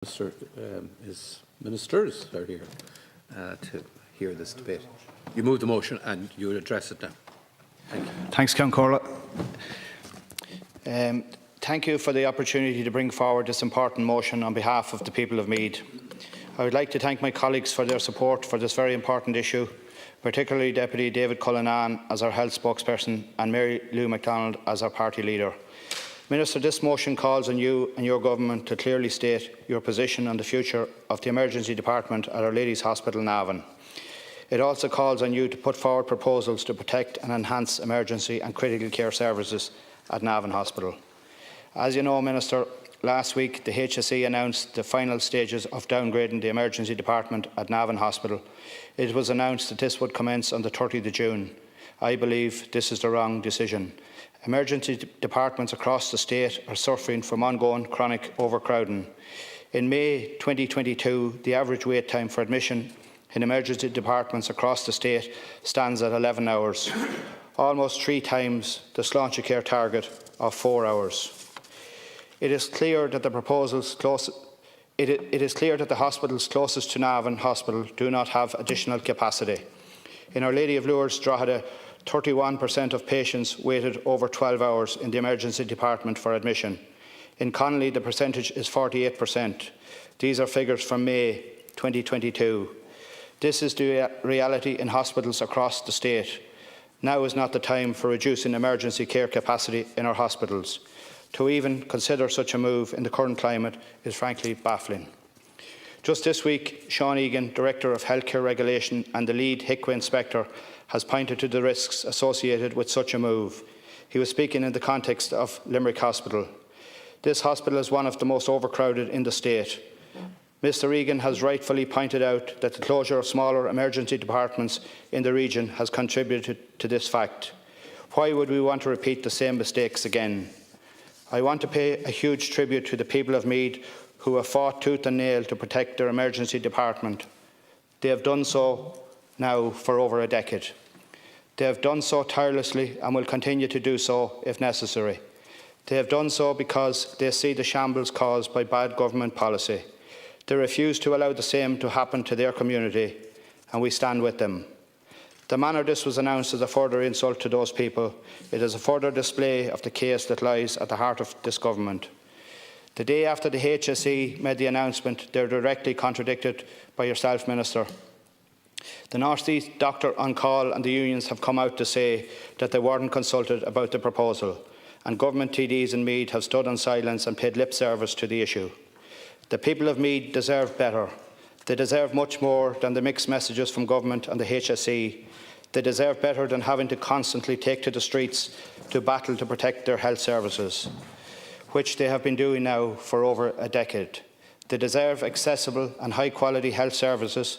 Ministers are here to hear this debate. You move the motion and you will address it now. Thank you. Thanks, Count Corla. Thank you for the opportunity to bring forward this important motion on behalf of the people of Meath. I would like to thank my colleagues for their support for this very important issue, particularly Deputy David Cullinan as our health spokesperson and Mary Lou MacDonald as our party leader. Minister, this motion calls on you and your government to clearly state your position on the future of the emergency department at Our Lady's Hospital, Navan. It also calls on you to put forward proposals to protect and enhance emergency and critical care services at Navan Hospital. As you know, Minister, last week the HSE announced the final stages of downgrading the emergency department at Navan Hospital. It was announced that this would commence on the 30th of June. I believe this is the wrong decision. Emergency departments across the state are suffering from ongoing chronic overcrowding. In May 2022, the average wait time for admission in emergency departments across the state stands at 11 hours, almost 3 times the Sláinte Care target of 4 hours. It is clear that the hospitals closest to Navan Hospital do not have additional capacity. In Our Lady of Lourdes, Drogheda, 31% of patients waited over 12 hours in the emergency department for admission. In Connolly, the percentage is 48%. These are figures from May 2022. This is the reality in hospitals across the state. Now is not the time for reducing emergency care capacity in our hospitals. To even consider such a move in the current climate is frankly baffling. Just this week, Sean Egan, Director of Healthcare Regulation and the lead HICWA Inspector, has pointed to the risks associated with such a move. He was speaking in the context of Limerick Hospital. This hospital is one of the most overcrowded in the state. Mr Egan has rightfully pointed out that the closure of smaller emergency departments in the region has contributed to this fact. Why would we want to repeat the same mistakes again? I want to pay a huge tribute to the people of Meath who have fought tooth and nail to protect their emergency department. They have done so now for over a decade. They have done so tirelessly and will continue to do so if necessary. They have done so because they see the shambles caused by bad government policy. They refuse to allow the same to happen to their community, and we stand with them. The manner this was announced is a further insult to those people. It is a further display of the chaos that lies at the heart of this government. The day after the HSE made the announcement, they are directly contradicted by yourself, Minister. The North East Doctor on Call and the unions have come out to say that they weren't consulted about the proposal, and government TDs in Meath have stood in silence and paid lip service to the issue. The people of Meath deserve better. They deserve much more than the mixed messages from government and the HSE. They deserve better than having to constantly take to the streets to battle to protect their health services, which they have been doing now for over a decade. They deserve accessible and high-quality health services.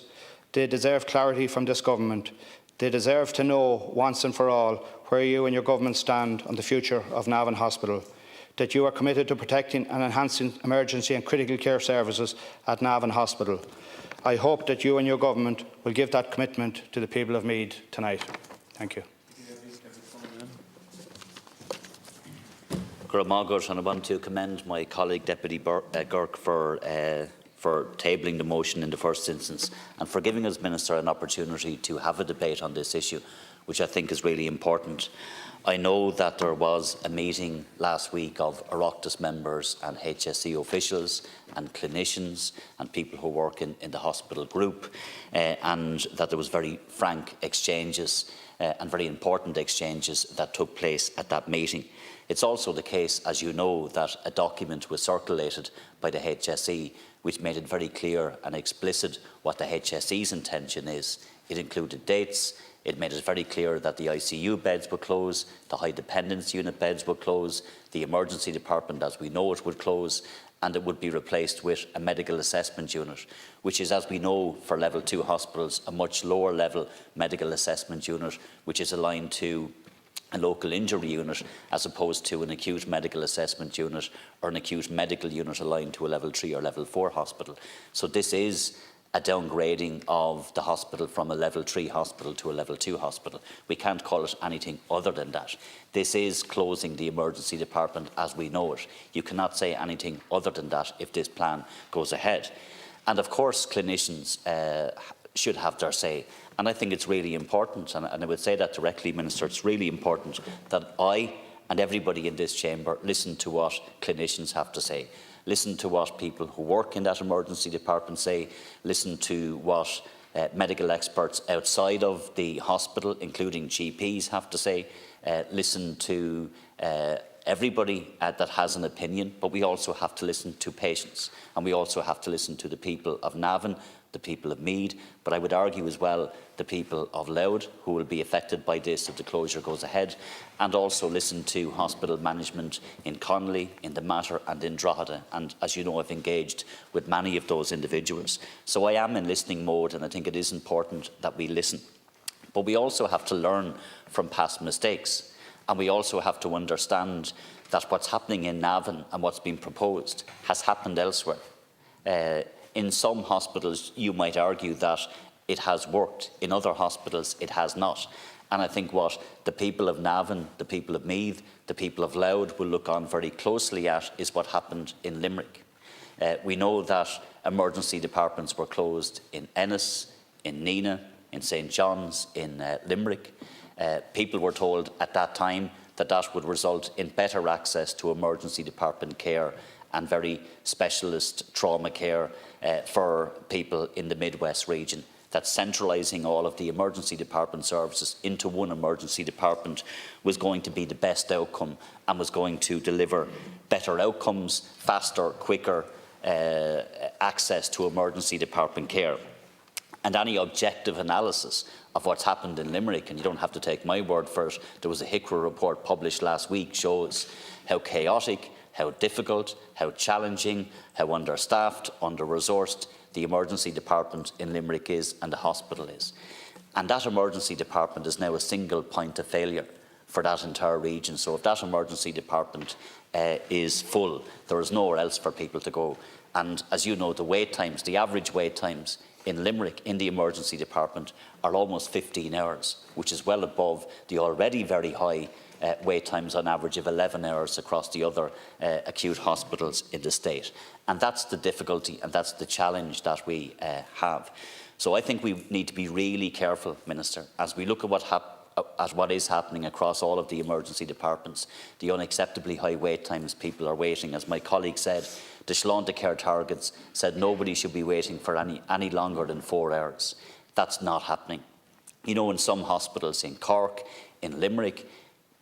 They deserve clarity from this government. They deserve to know once and for all where you and your government stand on the future of Navan Hospital, that you are committed to protecting and enhancing emergency and critical care services at Navan Hospital. I hope that you and your government will give that commitment to the people of Meath tonight. Thank you. And I want to commend my colleague Deputy Girk for tabling the motion in the first instance and for giving us, Minister, an opportunity to have a debate on this issue, which I think is really important. I know that there was a meeting last week of Oireachtas members and HSE officials and clinicians and people who work in the hospital group, and that there was very frank exchanges and very important exchanges that took place at that meeting. It's also the case, as you know, that a document was circulated by the HSE which made it very clear and explicit what the HSE's intention is. It included dates. It made it very clear that the ICU beds would close, the high dependence unit beds would close, the emergency department as we know it would close, and it would be replaced with a medical assessment unit, which is, as we know, for level 2 hospitals, a much lower level medical assessment unit, which is aligned to a local injury unit as opposed to an acute medical assessment unit or an acute medical unit aligned to a level 3 or level 4 hospital. So this is a downgrading of the hospital from a level 3 hospital to a level 2 hospital. We can't call it anything other than that. This is closing the emergency department as we know it. You cannot say anything other than that if this plan goes ahead. And of course, clinicians should have their say. And I think it's really important, and I would say that directly, Minister, it's really important that I and everybody in this chamber listen to what clinicians have to say. Listen to what people who work in that emergency department say, listen to what medical experts outside of the hospital, including GPs, have to say, listen to everybody that has an opinion, but we also have to listen to patients, and we also have to listen to the people of Navan, the people of Meath, but I would argue as well the people of Louth who will be affected by this if the closure goes ahead, and also listen to hospital management in Connolly, in the Mater and in Drogheda, and as you know I've engaged with many of those individuals. So I am in listening mode, and I think it is important that we listen. But we also have to learn from past mistakes, and we also have to understand that what's happening in Navan and what's been proposed has happened elsewhere. In some hospitals, you might argue that it has worked. In other hospitals, it has not. And I think what the people of Navan, the people of Meath, the people of Louth will look on very closely at is what happened in Limerick. We know that emergency departments were closed in Ennis, in Neenah, in St John's, in Limerick. People were told at that time that that would result in better access to emergency department care and very specialist trauma care for people in the Midwest region. That centralising all of the emergency department services into one emergency department was going to be the best outcome and was going to deliver better outcomes, faster, quicker access to emergency department care. And any objective analysis of what's happened in Limerick, and you don't have to take my word for it, there was a HICRA report published last week, shows how chaotic, how difficult, how challenging, how understaffed, under-resourced the emergency department in Limerick is and the hospital is. And that emergency department is now a single point of failure for that entire region. So if that emergency department is full, there is nowhere else for people to go. And as you know, the wait times, the average wait times in Limerick in the emergency department are almost 15 hours, which is well above the already very high wait times on average of 11 hours across the other acute hospitals in the state. And that's the difficulty and that's the challenge that we have. So I think we need to be really careful, Minister, as we look at what is happening across all of the emergency departments, the unacceptably high wait times people are waiting. As my colleague said, the Sláinte Care targets said nobody should be waiting for any longer than 4 hours. That's not happening. You know, in some hospitals in Cork, in Limerick,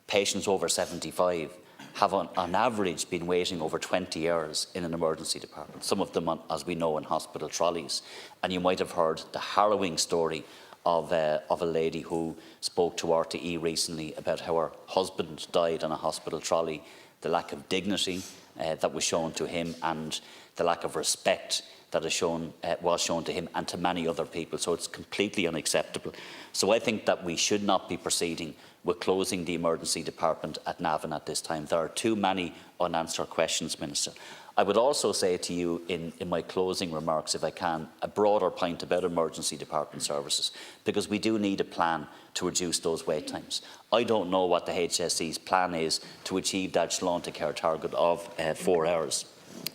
patients over 75 have on average been waiting over 20 hours in an emergency department, some of them, as we know, in hospital trolleys. And you might have heard the harrowing story of a lady who spoke to RTE recently about how her husband died on a hospital trolley, the lack of dignity that was shown to him and the lack of respect that was shown to him and to many other people. So it's completely unacceptable. So I think that we should not be proceeding with closing the emergency department at Navan at this time. There are too many unanswered questions, Minister. I would also say to you in my closing remarks, if I can, a broader point about emergency department services, because we do need a plan to reduce those wait times. I don't know what the HSE's plan is to achieve that Sláinte Care target of 4 hours.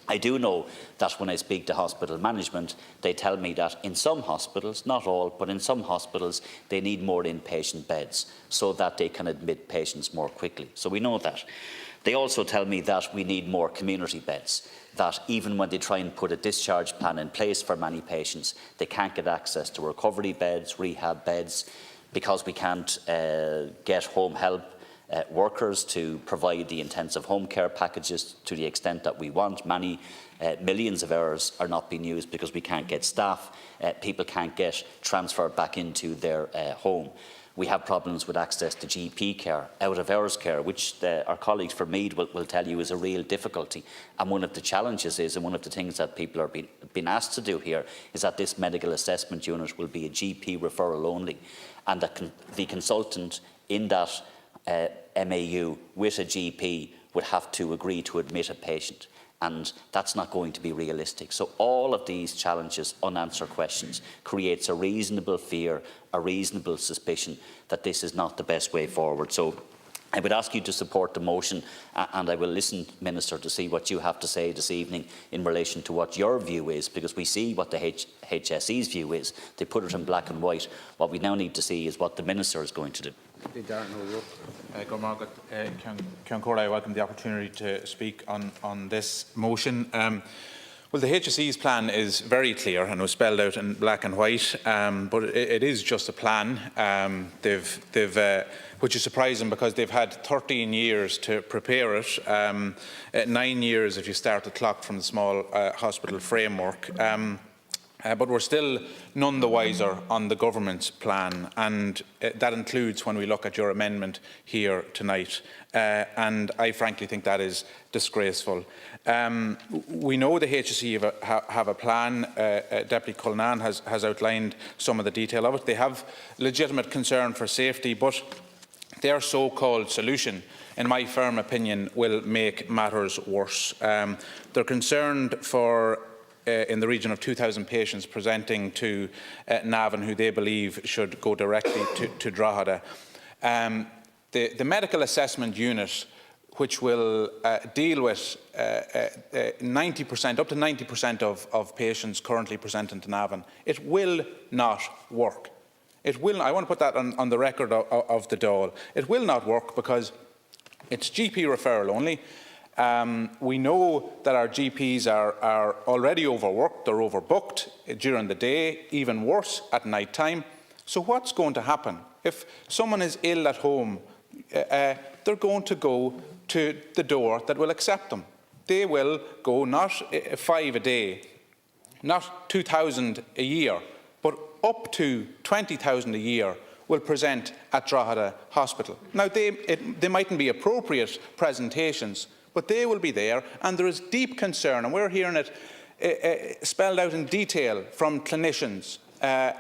I do know that when I speak to hospital management, they tell me that in some hospitals, not all, but in some hospitals, they need more inpatient beds so that they can admit patients more quickly. So we know that. They also tell me that we need more community beds, that even when they try and put a discharge plan in place for many patients, they can't get access to recovery beds, rehab beds, because we can't get home help workers to provide the intensive home care packages to the extent that we want. Many millions of hours are not being used because we can't get staff. People can't get transferred back into their home. We have problems with access to GP care, out-of-hours care, which our colleagues from Meath will tell you is a real difficulty. And one of the challenges is, and one of the things that people are being asked to do here, is that this medical assessment unit will be a GP referral only, and that the consultant in that MAU with a GP would have to agree to admit a patient. And that's not going to be realistic. So all of these challenges, unanswered questions, creates a reasonable fear, a reasonable suspicion that this is not the best way forward. So I would ask you to support the motion, and I will listen, Minister, to see what you have to say this evening in relation to what your view is, because we see what the HSE's view is. They put it in black and white. What we now need to see is what the Minister is going to do. I welcome the opportunity to speak on this motion. Well, the HSE's plan is very clear and was spelled out in black and white, but it is just a plan. Which is surprising because they've had 13 years to prepare it, 9 years if you start the clock from the small hospital framework. But we're still none the wiser on the government's plan, and that includes when we look at your amendment here tonight. And I frankly think that is disgraceful. We know the HSE have a plan. Deputy Cullinan has outlined some of the detail of it. They have legitimate concern for safety, but their so-called solution, in my firm opinion, will make matters worse. They're concerned for in the region of 2,000 patients presenting to Navan, who they believe should go directly to Drogheda. The medical assessment unit, which will deal with 90%, up to 90% of patients currently presenting to Navan, it will not work. It will. I want to put that on the record of the Dáil. It will not work because it's GP referral only. We know that our GPs are already overworked, they're overbooked during the day, even worse at night time. So what's going to happen? If someone is ill at home, they're going to go to the door that will accept them. They will go not 5 a day, not 2,000 a year, but up to 20,000 a year will present at Drogheda Hospital. Now, they mightn't be appropriate presentations, but they will be there, and there is deep concern, and we're hearing it spelled out in detail from clinicians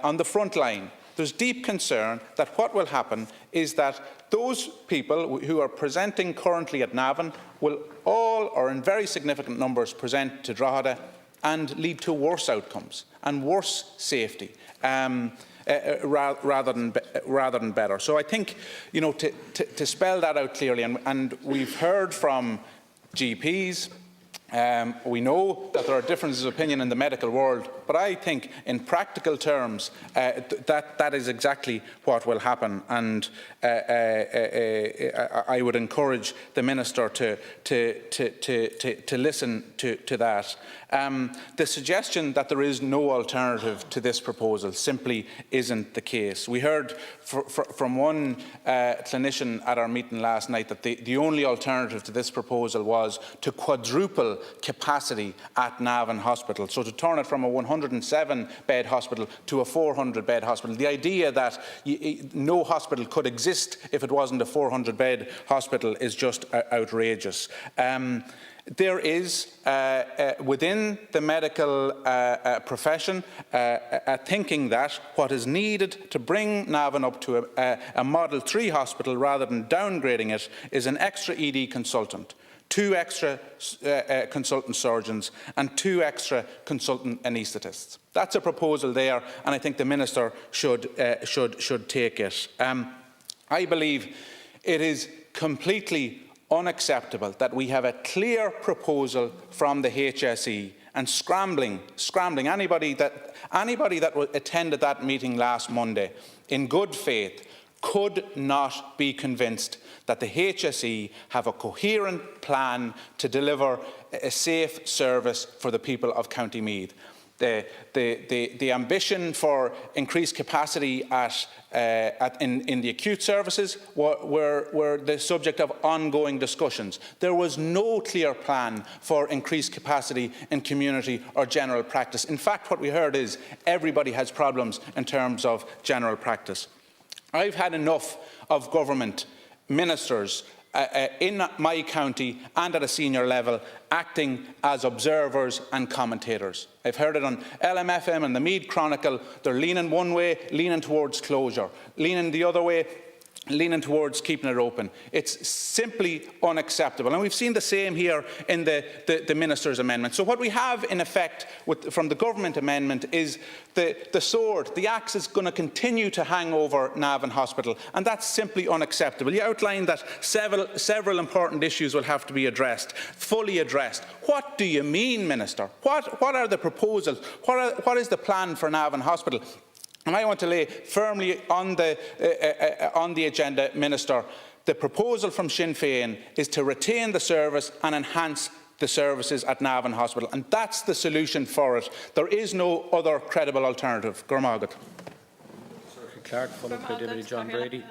on the front line. There's deep concern that what will happen is that those people who are presenting currently at Navan will all, or in very significant numbers, present to Drogheda and lead to worse outcomes and worse safety. Rather than better. So I think, you know, to spell that out clearly, and we've heard from GPs, we know that there are differences of opinion in the medical world, but I think in practical terms that is exactly what will happen, and I would encourage the Minister to listen to that. The suggestion that there is no alternative to this proposal simply isn't the case. We heard from one clinician at our meeting last night that the only alternative to this proposal was to quadruple capacity at Navan Hospital, so to turn it from a 107-bed hospital to a 400-bed hospital. The idea that no hospital could exist if it wasn't a 400-bed hospital is just outrageous. There is, within the medical profession, a thinking that what is needed to bring Navan up to a Model 3 hospital rather than downgrading it is an extra ED consultant, 2 extra consultant surgeons and 2 extra consultant anaesthetists. That's a proposal there, and I think the Minister should take it. I believe it is completely unacceptable that we have a clear proposal from the HSE and scrambling anybody that attended that meeting last Monday in good faith could not be convinced that the HSE have a coherent plan to deliver a safe service for the people of County Meath. The ambition for increased capacity in the acute services were the subject of ongoing discussions. There was no clear plan for increased capacity in community or general practice. In fact, what we heard is everybody has problems in terms of general practice. I've had enough of government ministers in my county and at a senior level acting as observers and commentators. I've heard it on LMFM and the Meath Chronicle. They're leaning one way, leaning towards closure, leaning the other way, leaning towards keeping it open. It's simply unacceptable. And we've seen the same here in the Minister's amendment. So what we have, in effect, from the government amendment is the sword, the axe is going to continue to hang over Navan Hospital, and that's simply unacceptable. You outlined that several important issues will have to be addressed, fully addressed. What do you mean, Minister? What are the proposals? What is the plan for Navan Hospital? And I want to lay firmly on the agenda, Minister, the proposal from Sinn Féin is to retain the service and enhance the services at Navan Hospital, and that's the solution for it. There is no other credible alternative. Gormagat. Clark, followed by Deputy John Brady.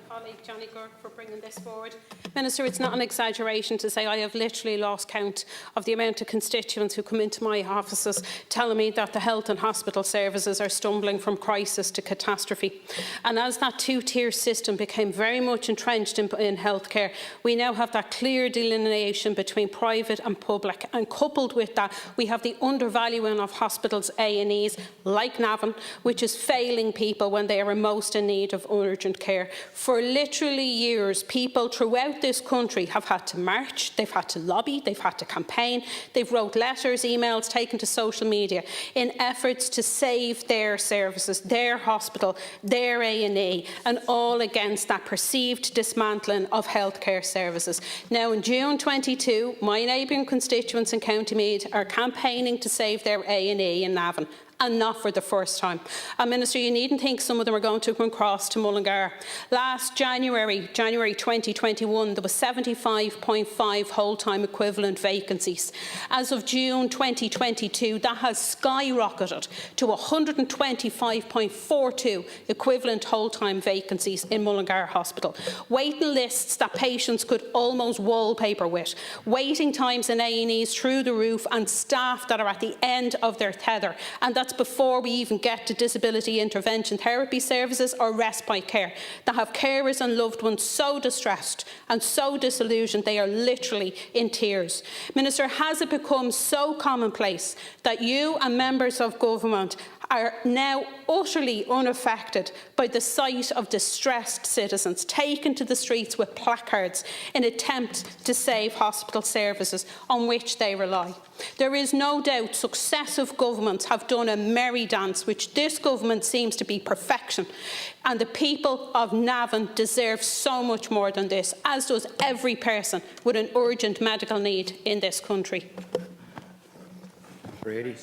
Colleague Johnny Gurk for bringing this forward. Minister, it's not an exaggeration to say I have literally lost count of the amount of constituents who come into my offices telling me that the health and hospital services are stumbling from crisis to catastrophe. And as that two-tier system became very much entrenched in healthcare, we now have that clear delineation between private and public, and coupled with that we have the undervaluing of hospitals' A&Es like Navan, which is failing people when they are most in need of urgent care. For literally years, people throughout this country have had to march, they've had to lobby, they've had to campaign, they've wrote letters, emails, taken to social media in efforts to save their services, their hospital, their A&E, and all against that perceived dismantling of healthcare services. Now, in June 22, my neighbouring constituents in County Meath are campaigning to save their A&E in Navan, and not for the first time. And Minister, you needn't think some of them are going to come across to Mullingar. Last January 2021, there was 75.5 whole-time equivalent vacancies. As of June 2022, that has skyrocketed to 125.42 equivalent whole-time vacancies in Mullingar Hospital. Waiting lists that patients could almost wallpaper with, waiting times in A&Es through the roof, and staff that are at the end of their tether. And that's before we even get to disability intervention therapy services or respite care, that have carers and loved ones so distressed and so disillusioned they are literally in tears. Minister, has it become so commonplace that you and members of government are now utterly unaffected by the sight of distressed citizens taken to the streets with placards in an attempt to save hospital services on which they rely? There is no doubt successive governments have done a merry dance, which this government seems to be perfection, and the people of Navan deserve so much more than this, as does every person with an urgent medical need in this country. Brady.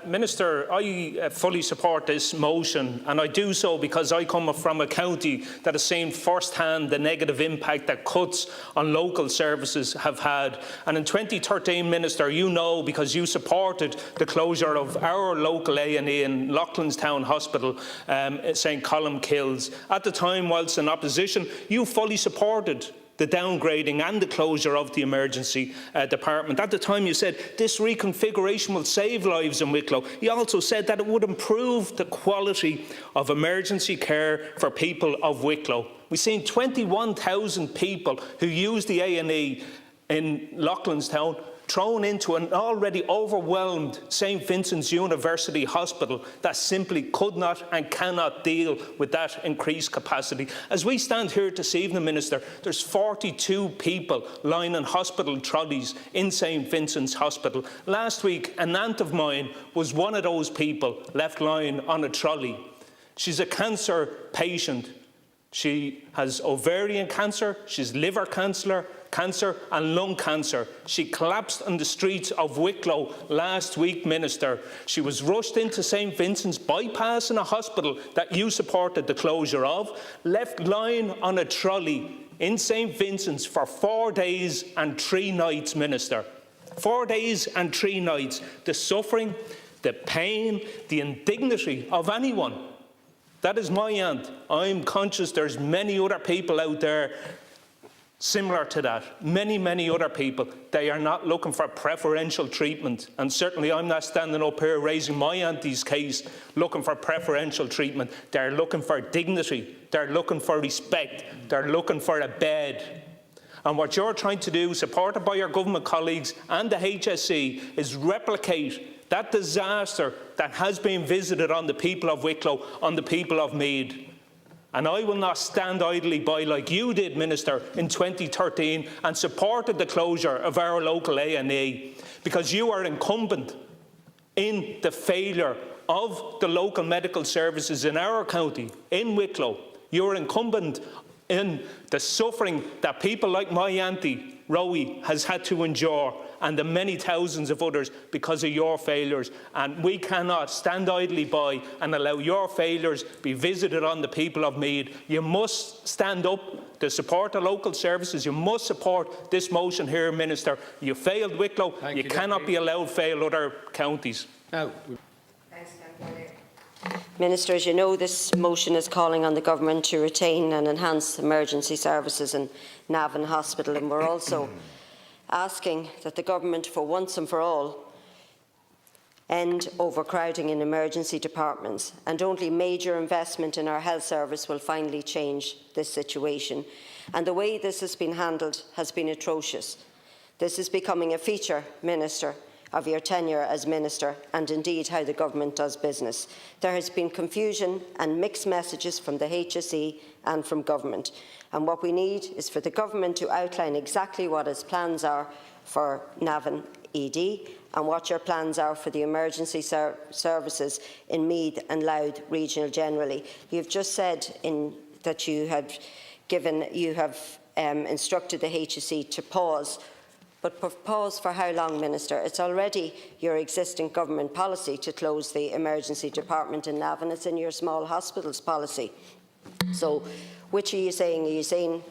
Minister, I fully support this motion, and I do so because I come from a county that has seen first-hand the negative impact that cuts on local services have had. And in 2013, Minister, you know, because you supported the closure of our local A&E in Loughlinstown Hospital, St Columkills. At the time, whilst in opposition, you fully supported the downgrading and the closure of the emergency department. At the time you said this reconfiguration will save lives in Wicklow. You also said that it would improve the quality of emergency care for people of Wicklow. We've seen 21,000 people who use the A&E in Loughlinstown thrown into an already overwhelmed St Vincent's University Hospital that simply could not and cannot deal with that increased capacity. As we stand here this evening, Minister, there's 42 people lying in hospital trolleys in St Vincent's Hospital. Last week, an aunt of mine was one of those people left lying on a trolley. She's a cancer patient. She has ovarian cancer, she's liver cancer and lung cancer. She collapsed on the streets of Wicklow last week, Minister. She was rushed into St Vincent's, bypassing a hospital that you supported the closure of, left lying on a trolley in St Vincent's for 4 days and 3 nights, Minister. 4 days and 3 nights. The suffering, the pain, the indignity of anyone. That is my aunt. I'm conscious there's many other people out there similar to that. Many other people. They are not looking for preferential treatment. And certainly I'm not standing up here raising my auntie's case looking for preferential treatment. They're looking for dignity. They're looking for respect. They're looking for a bed. And what you're trying to do, supported by your government colleagues and the HSE, is replicate that disaster that has been visited on the people of Wicklow, on the people of Meath. And I will not stand idly by like you did, Minister, in 2013 and supported the closure of our local A&E, because you are incumbent in the failure of the local medical services in our county, in Wicklow. You are incumbent in the suffering that people like my auntie, Rowie, has had to endure, and the many thousands of others because of your failures. And we cannot stand idly by and allow your failures be visited on the people of Meath. You must stand up to support the local services. You must support this motion here, Minister. You failed Wicklow. You cannot be allowed to fail other counties. Now, Minister, as you know, this motion is calling on the Government to retain and enhance emergency services in Navan Hospital, and we're also asking that the Government, for once and for all, end overcrowding in emergency departments, and only major investment in our health service will finally change this situation. And the way this has been handled has been atrocious. This is becoming a feature, Minister, of your tenure as Minister, and indeed how the Government does business. There has been confusion and mixed messages from the HSE and from Government. And what we need is for the Government to outline exactly what its plans are for Navan ED and what your plans are for the emergency services in Meath and Louth Regional generally. You've just said that you have instructed the HSE to pause. But pause for how long, Minister? It's already your existing government policy to close the emergency department in Navan. It's in your small hospitals policy. So which are you saying? Are you saying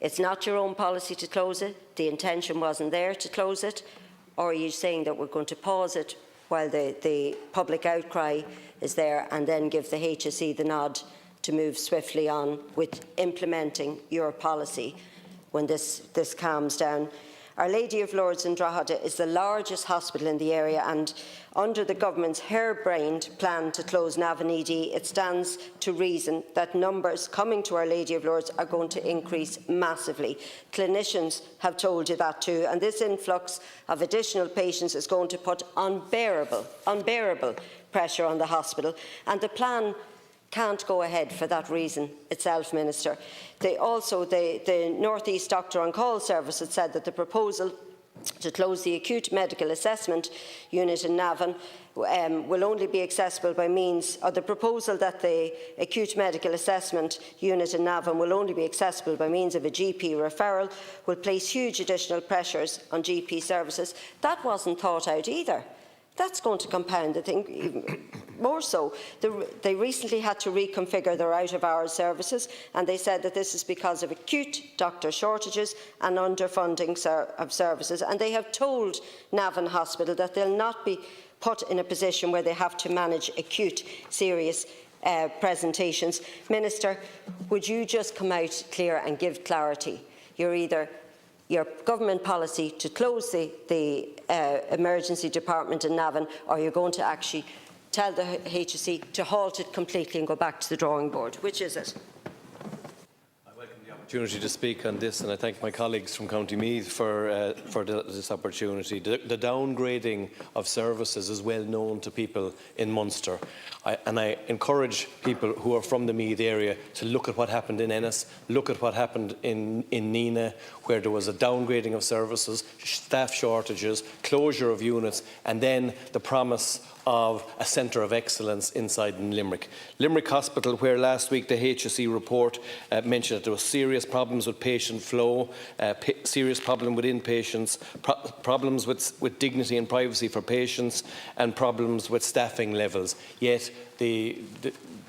it's not your own policy to close it, the intention wasn't there to close it? Or are you saying that we're going to pause it while the public outcry is there and then give the HSE the nod to move swiftly on with implementing your policy when this calms down? Our Lady of Lourdes in Drogheda is the largest hospital in the area, and under the Government's harebrained plan to close Navan ED, it stands to reason that numbers coming to Our Lady of Lourdes are going to increase massively. Clinicians have told you that too, and this influx of additional patients is going to put unbearable pressure on the hospital, and the plan can't go ahead for that reason itself, Minister. The North East Doctor on Call Service had said that the proposal to close the acute medical assessment unit in Navan will only be accessible by means, or the proposal that the acute medical assessment unit in Navan will only be accessible by means of a GP referral will place huge additional pressures on GP services. That wasn't thought out either. That's going to compound the thing even more so. They recently had to reconfigure their out-of-hours services, and they said that this is because of acute doctor shortages and underfunding of services. And they have told Navan Hospital that they'll not be put in a position where they have to manage acute, serious presentations. Minister, would you just come out clear and give clarity? You're either your government policy to close the emergency department in Navan, or you're going to actually tell the HSE to halt it completely and go back to the drawing board? Which is it? I welcome the opportunity to speak on this, and I thank my colleagues from County Meath for this opportunity. The downgrading of services is well known to people in Munster. I encourage people who are from the Meath area to look at what happened in Ennis, look at what happened in Nina, where there was a downgrading of services, staff shortages, closure of units, and then the promise of a centre of excellence inside in Limerick. Limerick Hospital, where last week the HSE report mentioned that there were serious problems with patient flow, serious problem with inpatients, problems with dignity and privacy for patients, and problems with staffing levels. Yet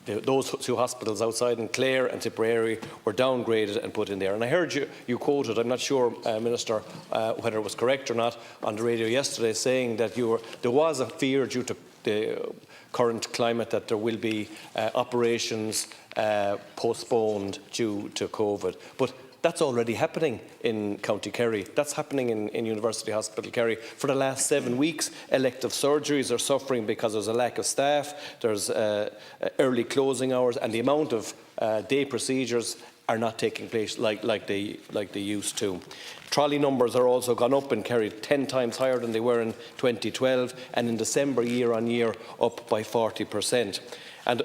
those two hospitals outside in Clare and Tipperary were downgraded and put in there. And I heard you quoted, I'm not sure, Minister, whether it was correct or not, on the radio yesterday, saying that there was a fear due to the current climate that there will be operations postponed due to COVID. But that's already happening in County Kerry. That's happening in University Hospital Kerry. For the last 7 weeks, elective surgeries are suffering because there's a lack of staff, there's early closing hours, and the amount of day procedures are not taking place like they used to. Trolley numbers are also gone up in Kerry, 10 times higher than they were in 2012, and in December year on year up by 40%. And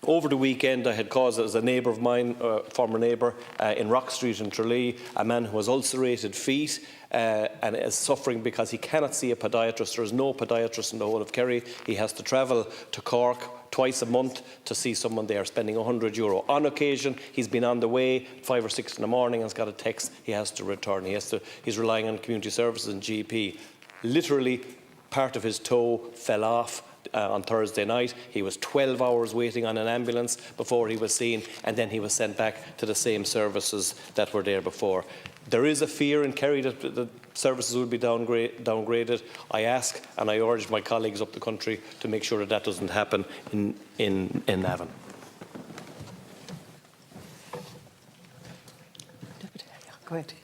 Over the weekend, I had cause as a neighbour of mine, former neighbour, in Rock Street in Tralee, a man who has ulcerated feet and is suffering because he cannot see a podiatrist. There is no podiatrist in the whole of Kerry. He has to travel to Cork twice a month to see someone there, spending €100. On occasion, he's been on the way 5 or 6 in the morning and has got a text he has to return. He's relying on community services and GP. Literally, part of his toe fell off on Thursday night. He was 12 hours waiting on an ambulance before he was seen, and then he was sent back to the same services that were there before. There is a fear in Kerry that the services will be downgraded. I ask and I urge my colleagues up the country to make sure that that doesn't happen in Navan. Go ahead.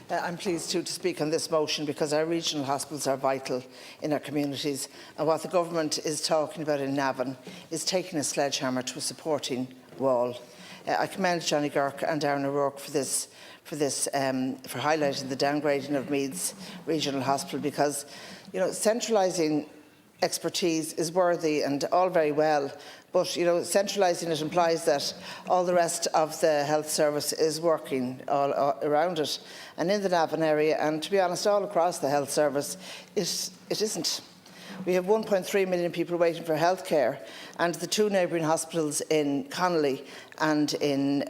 I'm pleased to speak on this motion because our regional hospitals are vital in our communities, and what the government is talking about in Navan is taking a sledgehammer to a supporting wall. I commend Johnny Girk and Darren O'Rourke for highlighting the downgrading of Meath's Regional Hospital, because centralising expertise is worthy and all very well, but centralising it implies that all the rest of the health service is working all around it, and in the Navan area, and to be honest, all across the health service, it isn't. We have 1.3 million people waiting for healthcare, and the 2 neighbouring hospitals in Connolly and in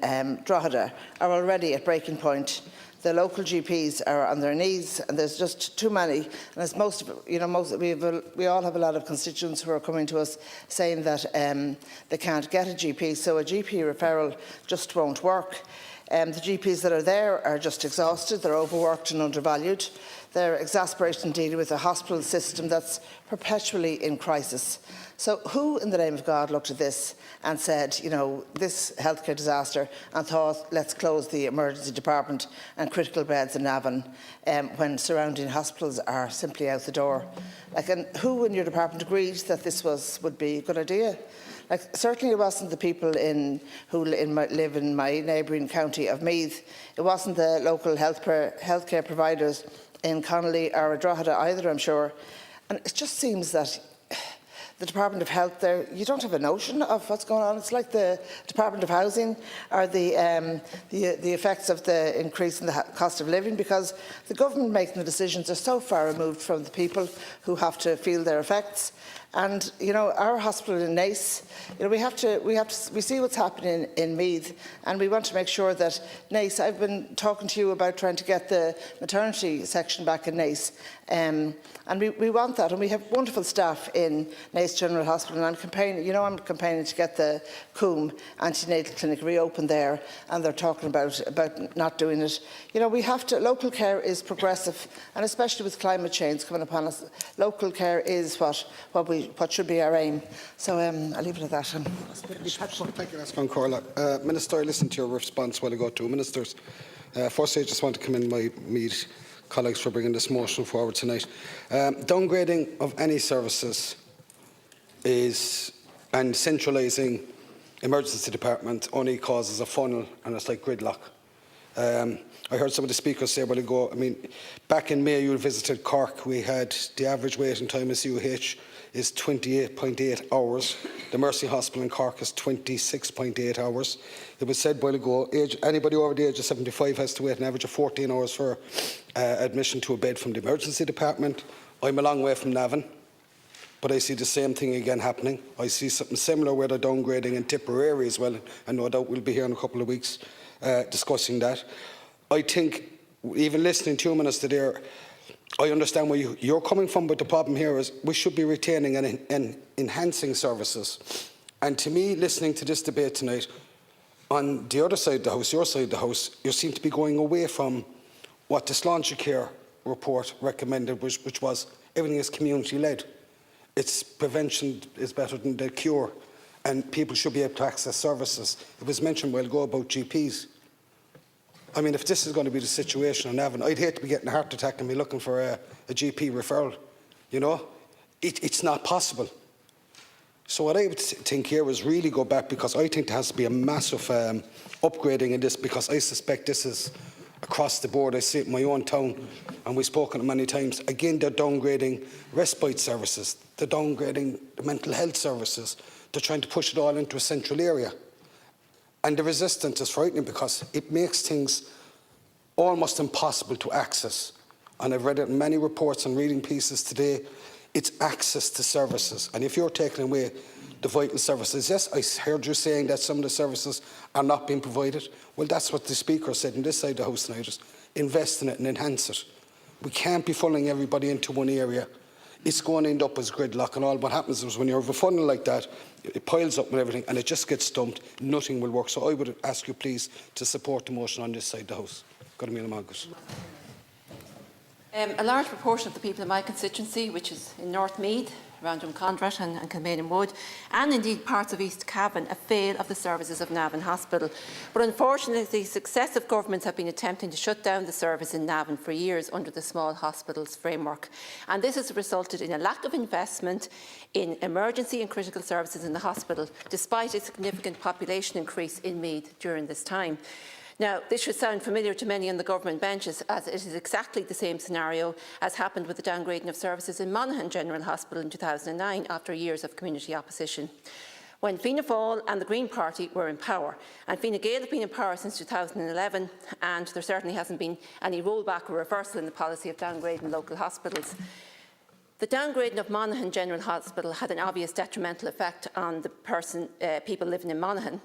Drogheda are already at breaking point. The local GPs are on their knees, and there's just too many. And as we all have a lot of constituents who are coming to us saying that they can't get a GP, so a GP referral just won't work. The GPs that are there are just exhausted, they're overworked and undervalued. They're exasperated in dealing with a hospital system that's perpetually in crisis. So who in the name of God looked at this and said, this healthcare disaster, and thought, let's close the emergency department and critical beds in Navan when surrounding hospitals are simply out the door? And who in your department agreed that this would be a good idea? Certainly it wasn't the people who live in my neighbouring county of Meath. It wasn't the local healthcare providers in Connolly or Drogheda either, I'm sure. And it just seems that the Department of Health there, you don't have a notion of what's going on. It's like the Department of Housing or the effects of the increase in the cost of living, because the government making the decisions are so far removed from the people who have to feel their effects. And our hospital in Naas, we see what's happening in Meath, and we want to make sure that Naas. I've been talking to you about trying to get the maternity section back in Naas, and we want that, and we have wonderful staff in Naas General Hospital. And I'm campaigning to get the Coombe antenatal clinic reopened there, and they're talking about not doing it. We have to. Local care is progressive, and especially with climate change coming upon us, local care is what should be our aim. So I'll leave it at that. Thank you, Ms. Corla. Minister, I listened to your response while ago, 2 ministers. Firstly, I just want to commend my Meath colleagues for bringing this motion forward tonight. Downgrading of any services and centralising emergency department only causes a funnel, and it's like gridlock. I heard some of the speakers say a while ago, back in May you visited Cork, we had the average waiting time in CUH is 28.8 hours. The Mercy Hospital in Cork is 26.8 hours. It was said a while ago, anybody over the age of 75 has to wait an average of 14 hours for admission to a bed from the emergency department. I'm a long way from Navan, but I see the same thing again happening. I see something similar where they're downgrading in Tipperary as well, and no doubt we'll be here in a couple of weeks discussing that. I think, even listening to you, Minister, there, I understand where you're coming from, but the problem here is we should be retaining and enhancing services. And to me, listening to this debate tonight, on the other side of the House, your side of the House, you seem to be going away from what the Sláinte Care report recommended, which was everything is community-led. It's prevention is better than the cure, and people should be able to access services. It was mentioned a while ago about GPs. If this is going to be the situation in Navan, I'd hate to be getting a heart attack and be looking for a GP referral. It's not possible. So what I would think here is really go back, because I think there has to be a massive upgrading in this, because I suspect this is across the board. I see it in my own town, and we've spoken many times. Again, they're downgrading respite services, they're downgrading the mental health services, they're trying to push it all into a central area. And the resistance is frightening because it makes things almost impossible to access. And I've read it in many reports and reading pieces today. It's access to services. And if you're taking away the vital services, yes, I heard you saying that some of the services are not being provided. Well, that's what the Speaker said on this side of the House tonight, is invest in it and enhance it. We can't be funneling everybody into one area. It's going to end up as gridlock, and all what happens is when you have a funnel like that, it piles up and everything, and it just gets dumped. Nothing will work. So I would ask you, please, to support the motion on this side of the House. A large proportion of the people in my constituency, which is in North Meath, around Drumcondrat and Kilmainham Wood, and indeed parts of East Cavan, avail of the services of Navan Hospital. But unfortunately, successive governments have been attempting to shut down the service in Navan for years under the Small Hospitals Framework. And this has resulted in a lack of investment in emergency and critical services in the hospital, despite a significant population increase in Meath during this time. Now, this should sound familiar to many on the government benches, as it is exactly the same scenario as happened with the downgrading of services in Monaghan General Hospital in 2009 after years of community opposition, when Fianna Fáil and the Green Party were in power. And Fine Gael have been in power since 2011, and there certainly hasn't been any rollback or reversal in the policy of downgrading local hospitals. The downgrading of Monaghan General Hospital had an obvious detrimental effect on the people living in Monaghan.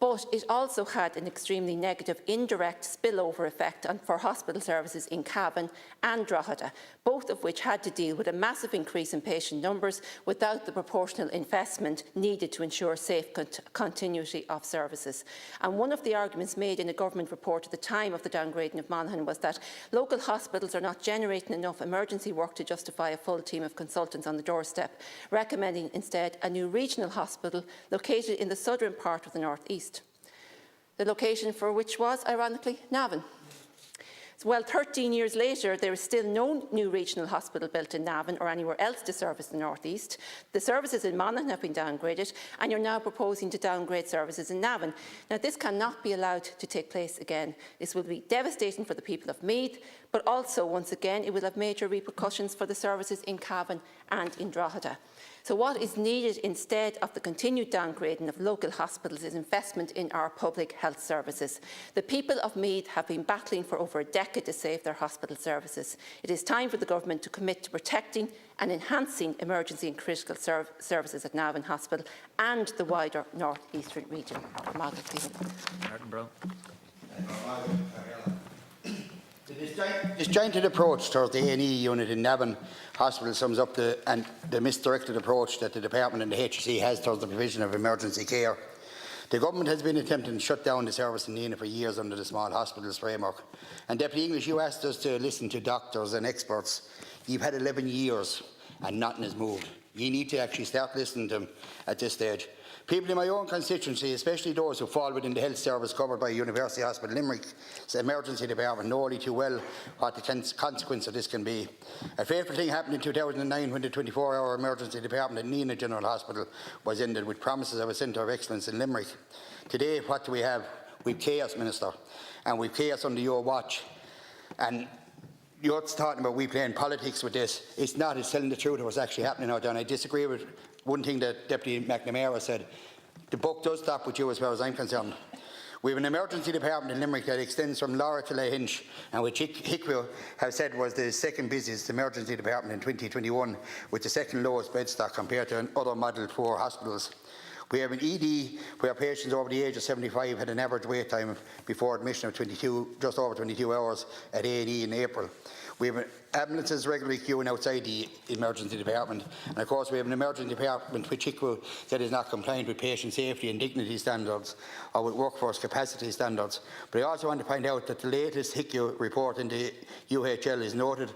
But it also had an extremely negative indirect spillover effect for hospital services in Cavan and Drogheda, both of which had to deal with a massive increase in patient numbers without the proportional investment needed to ensure safe continuity of services. And one of the arguments made in a government report at the time of the downgrading of Monaghan was that local hospitals are not generating enough emergency work to justify a full team of consultants on the doorstep, recommending instead a new regional hospital located in the southern part of the North East. The location for which was, ironically, Navan. Well, 13 years later, there is still no new regional hospital built in Navan or anywhere else to service the North East. The services in Monaghan have been downgraded, and you're now proposing to downgrade services in Navan. Now, this cannot be allowed to take place again. This will be devastating for the people of Meath, but also, once again, it will have major repercussions for the services in Cavan and in Drogheda. So what is needed instead of the continued downgrading of local hospitals is investment in our public health services. The people of Meath have been battling for over a decade to save their hospital services. It is time for the government to commit to protecting and enhancing emergency and critical services at Navan Hospital and the wider North Eastern region. Martin Brown. The disjointed approach towards the A&E unit in Navan Hospital sums up the misdirected approach that the Department and the HSE has towards the provision of emergency care. The Government has been attempting to shut down the service in Nenagh for years under the Small Hospitals Framework. And Deputy English, you asked us to listen to doctors and experts. You've had 11 years and nothing has moved. You need to actually start listening to them at this stage. People in my own constituency, especially those who fall within the health service covered by University Hospital Limerick's emergency department, know only too well what the consequence of this can be. A fateful thing happened in 2009 when the 24-hour emergency department at Nenagh General Hospital was ended with promises of a centre of excellence in Limerick. Today, what do we have? We've chaos, Minister, and we've chaos under your watch. And you're talking about we playing politics with this. It's not. It's telling the truth of what's actually happening out there. And I disagree with one thing that Deputy McNamara said. The buck does stop with you as far as I'm concerned. We have an emergency department in Limerick that extends from Laura to Lahinch, and which Hickville have said was the second busiest emergency department in 2021, with the second lowest bed stock compared to other Model 4 hospitals. We have an ED where patients over the age of 75 had an average wait time before admission of just over 22 hours at A&E in April. We have ambulances regularly queuing outside the emergency department, and of course we have an emergency department which HICWA said is not compliant with patient safety and dignity standards or with workforce capacity standards. But I also want to point out that the latest HICWA report in the UHL is noted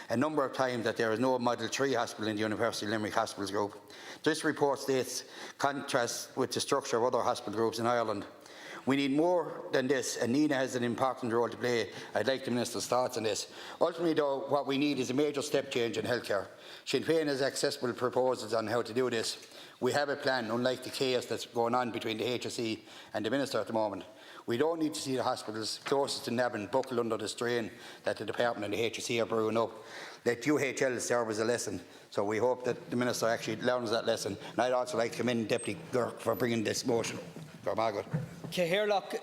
a number of times that there is no Model 3 hospital in the University of Limerick Hospitals Group. This report states contrasts with the structure of other hospital groups in Ireland. We need more than this, and Nenagh has an important role to play. I'd like the Minister's thoughts on this. Ultimately, though, what we need is a major step change in healthcare. Sinn Féin has accessible proposals on how to do this. We have a plan, unlike the chaos that's going on between the HSE and the Minister at the moment. We don't need to see the hospitals closest to Navan buckle under the strain that the Department and the HSE are brewing up. Let UHL serve as a lesson. So we hope that the Minister actually learns that lesson. And I'd also like to commend Deputy Girk for bringing this motion. For Margaret. Cahirlock,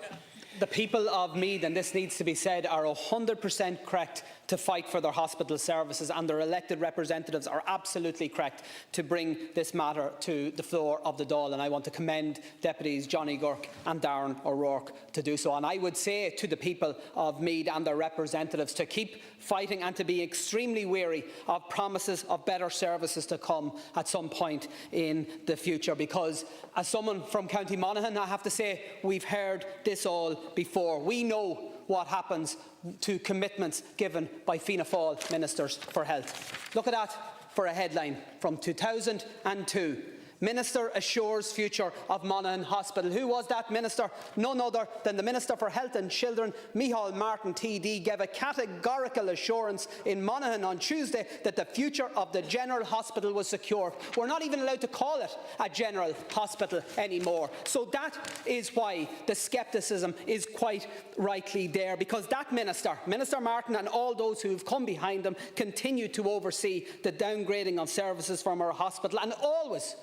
the people of Meath, and this needs to be said, are 100% correct to fight for their hospital services, and their elected representatives are absolutely correct to bring this matter to the floor of the Dáil, and I want to commend Deputies Johnny Girk and Darren O'Rourke to do so. And I would say to the people of Meath and their representatives to keep fighting and to be extremely wary of promises of better services to come at some point in the future, because as someone from County Monaghan, I have to say we've heard this all before. We know what happens to commitments given by Fianna Fáil ministers for health. Look at that for a headline from 2002. Minister assures future of Monaghan Hospital. Who was that minister? None other than the Minister for Health and Children, Micheál Martin TD, gave a categorical assurance in Monaghan on Tuesday that the future of the General Hospital was secure. We're not even allowed to call it a General Hospital anymore. So that is why the scepticism is quite rightly there, because that Minister, Minister Martin, and all those who have come behind him continue to oversee the downgrading of services from our hospital, and always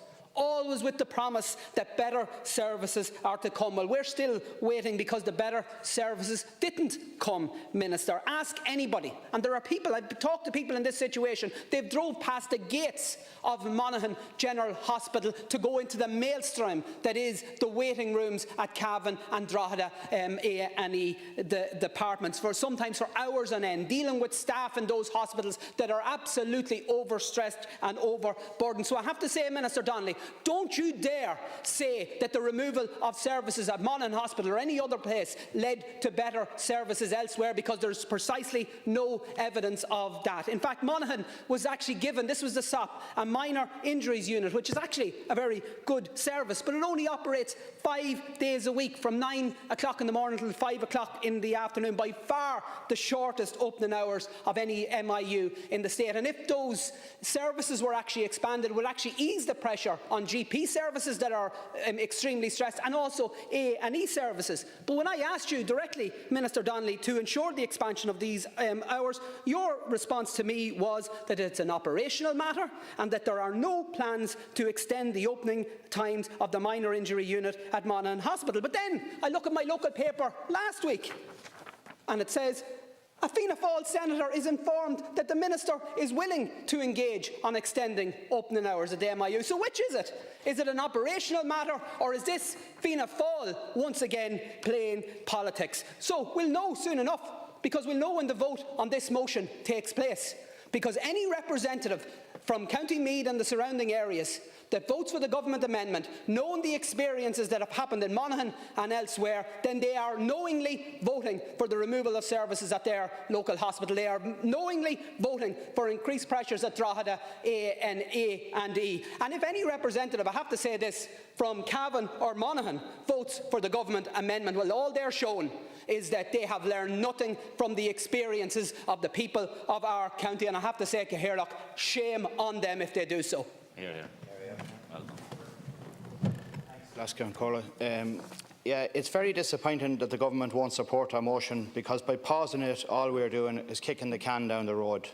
with the promise that better services are to come. Well, we're still waiting because the better services didn't come, Minister. Ask anybody, and there are people, I've talked to people in this situation, they've drove past the gates of Monaghan General Hospital to go into the maelstrom that is the waiting rooms at Cavan and Drogheda A&E, the departments, sometimes for hours on end, dealing with staff in those hospitals that are absolutely overstressed and overburdened. So I have to say, Minister Donnelly, don't you dare say that the removal of services at Monaghan Hospital or any other place led to better services elsewhere, because there's precisely no evidence of that. In fact, Monaghan was actually given, this was the SOP, a minor injuries unit, which is actually a very good service, but it only operates 5 days a week from 9 o'clock in the morning till 5 o'clock in the afternoon, by far the shortest opening hours of any MIU in the state. And if those services were actually expanded, it would actually ease the pressure on GP services that are extremely stressed, and also A&E services. But when I asked you directly, Minister Donnelly, to ensure the expansion of these hours, your response to me was that it's an operational matter and that there are no plans to extend the opening times of the minor injury unit at Monaghan Hospital. But then I look at my local paper last week and it says a Fianna Fáil senator is informed that the Minister is willing to engage on extending opening hours at the MIU. So which is it? Is it an operational matter, or is this Fianna Fáil once again playing politics? So we'll know soon enough, because we'll know when the vote on this motion takes place. Because any representative from County Meath and the surrounding areas that votes for the government amendment, knowing the experiences that have happened in Monaghan and elsewhere, then they are knowingly voting for the removal of services at their local hospital. They are knowingly voting for increased pressures at Drogheda A&E. And if any representative, I have to say this, from Cavan or Monaghan votes for the government amendment, well, all they're showing is that they have learned nothing from the experiences of the people of our county. And I have to say, Cahirlock, shame on them if they do so. Here. Yeah, it's very disappointing that the government won't support our motion, because by pausing it, all we're doing is kicking the can down the road.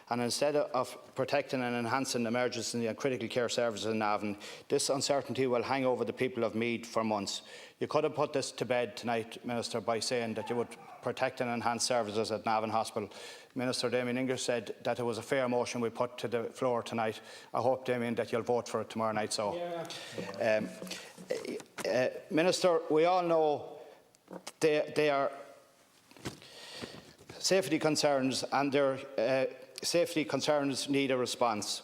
And instead of protecting and enhancing emergency and critical care services in Navan, this uncertainty will hang over the people of Meath for months. You could have put this to bed tonight, Minister, by saying that you would protect and enhance services at Navan Hospital. Minister Damien English said that it was a fair motion we put to the floor tonight. I hope, Damien, that you'll vote for it tomorrow night. So, Minister, we all know they are safety concerns, and their safety concerns need a response.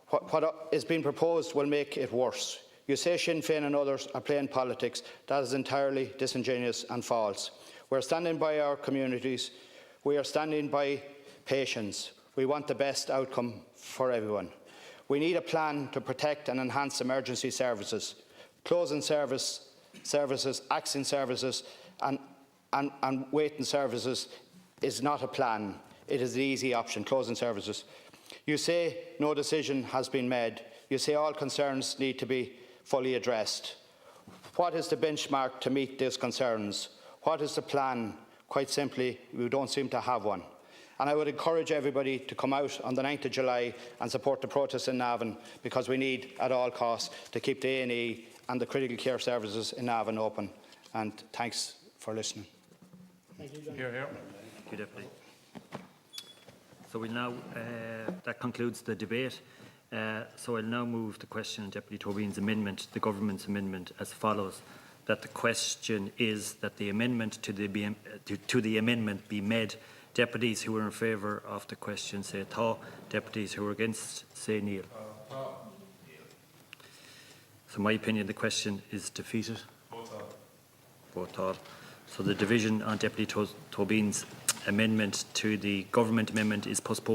What is being proposed will make it worse. You say Sinn Féin and others are playing politics. That is entirely disingenuous and false. We're standing by our communities. We are standing by patients. We want the best outcome for everyone. We need a plan to protect and enhance emergency services. Closing services, axing services and waiting services is not a plan. It is the easy option, closing services. You say no decision has been made. You say all concerns need to be fully addressed. What is the benchmark to meet these concerns? What is the plan? Quite simply, we don't seem to have one. And I would encourage everybody to come out on the 9th of July and support the protest in Navan, because we need at all costs to keep the A&E and the critical care services in Navan open. And thanks for listening. Thank you, Deputy. So we'll now, that concludes the debate. So I'll now move the question on Deputy Tobin's amendment, the government's amendment, as follows: that the question is that the amendment to the amendment be made. Deputies who are in favour of the question say "Tá." Deputies who are against say "Níl." So in my opinion, the question is defeated. Vote Tá. So the division on Deputy Tobin's amendment to the government amendment is postponed.